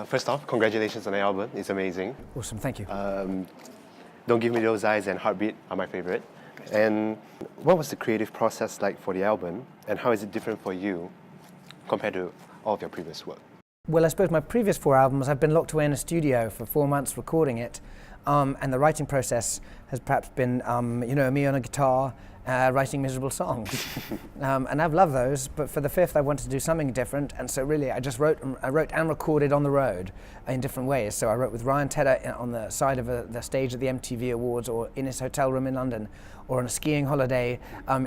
First off, congratulations on the album. It's amazing. Awesome, thank you. Don't Give Me Those Eyes and Heartbeat are my favorite. And what was the creative process like for the album, and how is it different for you compared to all of your previous work? Well, I suppose my previous 4 albums, I've been locked away in a studio for 4 months recording it, and the writing process has perhaps been, me on a guitar, writing miserable songs. And I've loved those, but for the 5th I wanted to do something different, and so really I just wrote and recorded on the road in different ways. So I wrote with Ryan Tedder on the side of the stage at the MTV Awards, or in his hotel room in London, or on a skiing holiday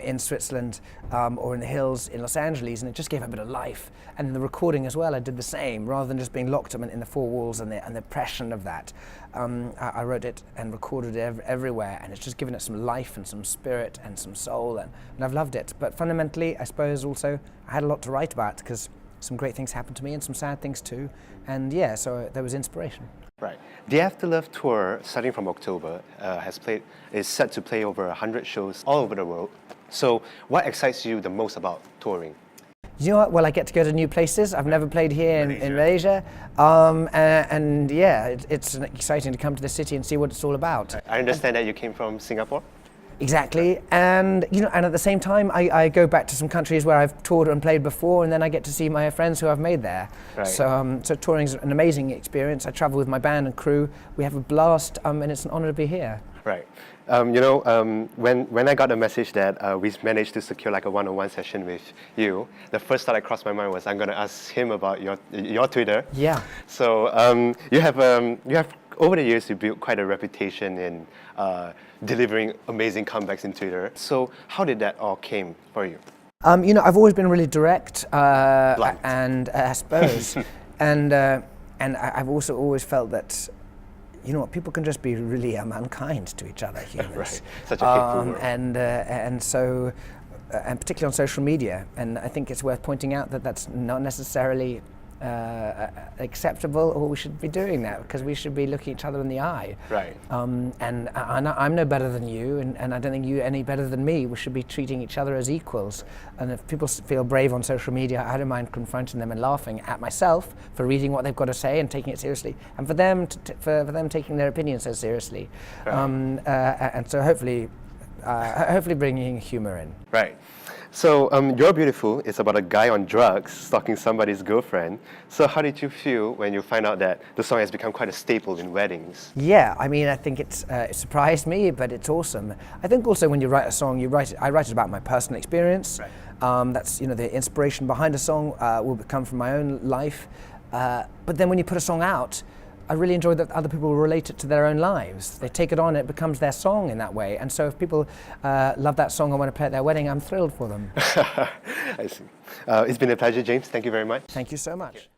in Switzerland, or in the hills in Los Angeles, and it just gave a bit of life. And in the recording as well, I did the same, rather than just being locked in the 4 walls and the oppression of that. I wrote it and recorded it everywhere, and it's just given it some life and some spirit and some soul, and I've loved it. But fundamentally, I suppose also I had a lot to write about, because some great things happened to me and some sad things too, and yeah, so there was inspiration. Right. The Afterlove tour, starting from October, is set to play over 100 shows all over the world. So what excites you the most about touring? You know what? Well, I get to go to new places. I've never played here in Malaysia. And yeah, it's exciting to come to the city and see what it's all about. I understand that you came from Singapore? Exactly, and and at the same time, I go back to some countries where I've toured and played before, and then I get to see my friends who I've made there. Right. So touring's an amazing experience. I travel with my band and crew. We have a blast, and it's an honor to be here. Right. When I got the message that we managed to secure like a one-on-one session with you, the first thought that crossed my mind was I'm going to ask him about your Twitter. Yeah. So you have over the years you built quite a reputation in delivering amazing comebacks in Twitter. So how did that all came for you? I've always been really direct, Blunt. and I suppose, and I've also always felt that, people can just be really unkind to each other, humans. Right. Such a hateful word. And particularly on social media. And I think it's worth pointing out that that's not necessarily acceptable, or we should be doing that, because we should be looking each other in the eye. Right. And I'm no better than you, and I don't think you're any better than me. We should be treating each other as equals. And if people feel brave on social media, I don't mind confronting them and laughing at myself for reading what they've got to say and taking it seriously, and for them for them taking their opinion so seriously. Right. And so hopefully bringing humor in. Right. So Youre Beautiful is about a guy on drugs stalking somebody's girlfriend. So how did you feel when you find out that the song has become quite a staple in weddings? Yeah, I mean, I think it surprised me, but it's awesome. I think also when you write a song, I write it about my personal experience. Right. That's, the inspiration behind a song will come from my own life. But then when you put a song out, I really enjoy that other people relate it to their own lives. They take it on, it becomes their song in that way. And so if people love that song and want to play at their wedding, I'm thrilled for them. I see. It's been a pleasure, James. Thank you very much. Thank you so much.